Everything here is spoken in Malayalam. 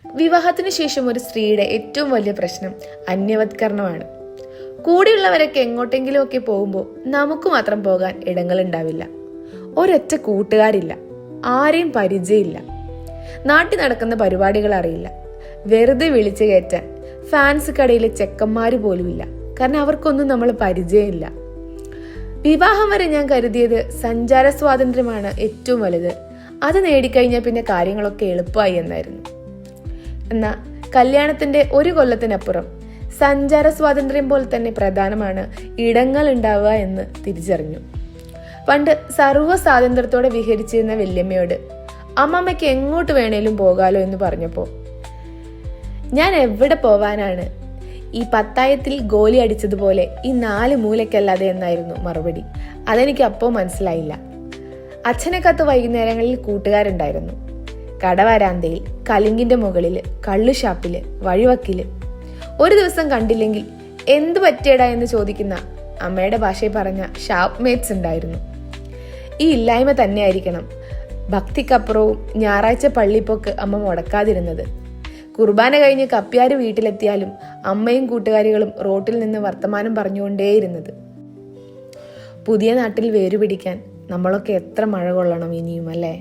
വിവാഹത്തിന് ശേഷം ഒരു സ്ത്രീയുടെ ഏറ്റവും വലിയ പ്രശ്നം അന്യവത്കരണമാണ്. കൂടെയുള്ളവരൊക്കെ എങ്ങോട്ടെങ്കിലും ഒക്കെ പോകുമ്പോൾ നമുക്ക് മാത്രം പോകാൻ ഇടങ്ങളുണ്ടാവില്ല. ഒരൊറ്റ കൂട്ടുകാരില്ല, ആരെയും പരിചയമില്ല, നാട്ടിൽ നടക്കുന്ന പരിപാടികൾ അറിയില്ല, വെറുതെ വിളിച്ചു കയറ്റാൻ ഫാൻസ് കടയിലെ ചെക്കന്മാര് പോലുമില്ല. കാരണം അവർക്കൊന്നും നമ്മൾ പരിചയമില്ല. വിവാഹം വരെ ഞാൻ കരുതിയത് സഞ്ചാര സ്വാതന്ത്ര്യമാണ് ഏറ്റവും വലുത്, അത് നേടിക്കഴിഞ്ഞാൽ പിന്നെ കാര്യങ്ങളൊക്കെ എളുപ്പമായി എന്നായിരുന്നു. എന്നാൽ കല്യാണത്തിന്റെ ഒരു കൊല്ലത്തിനപ്പുറം സഞ്ചാര സ്വാതന്ത്ര്യം പോലെ തന്നെ പ്രധാനമാണ് ഇടങ്ങൾ ഉണ്ടാവുക എന്ന് തിരിച്ചറിഞ്ഞു. പണ്ട് സർവ്വ സ്വാതന്ത്ര്യത്തോടെ വിഹരിച്ചിരുന്ന വല്യമ്മയോട് അമ്മമ്മയ്ക്ക് എങ്ങോട്ട് വേണേലും പോകാലോ എന്ന് പറഞ്ഞപ്പോൾ ഞാൻ എവിടെ പോവാനാണ്, ഈ പത്തായത്തിൽ ഗോലി അടിച്ചതുപോലെ ഈ 4 മൂലയ്ക്കല്ലാതെ എന്നായിരുന്നു മറുപടി. അതെനിക്ക് അപ്പോൾ മനസ്സിലായില്ല. അച്ഛനെ കത്ത് വൈകുന്നേരങ്ങളിൽ കൂട്ടുകാരുണ്ടായിരുന്നു. കടവരാന്തയിൽ, കലിങ്കിന്റെ മുകളില്, കള്ളുഷാപ്പില്, വഴിവക്കില്. ഒരു ദിവസം കണ്ടില്ലെങ്കിൽ എന്തു പറ്റിയടാ എന്ന് ചോദിക്കുന്ന, അമ്മയുടെ ഭാഷയിൽ പറഞ്ഞ ഷാപ്പ് മേറ്റ്സ് ഉണ്ടായിരുന്നു. ഈ ഇല്ലായ്മ തന്നെയായിരിക്കണം ഭക്തിക്കപ്പുറവും ഞായറാഴ്ച പള്ളിപ്പോക്ക് അമ്മ മുടക്കാതിരുന്നത്. കുർബാന കഴിഞ്ഞ് കപ്പ്യാര് വീട്ടിലെത്തിയാലും അമ്മയും കൂട്ടുകാരികളും റോട്ടിൽ നിന്ന് വർത്തമാനം പറഞ്ഞുകൊണ്ടേയിരുന്നത്. പുതിയ നാട്ടിൽ വേരുപിടിക്കാൻ നമ്മളൊക്കെ എത്ര മഴ കൊള്ളണം ഇനിയും, അല്ലേ?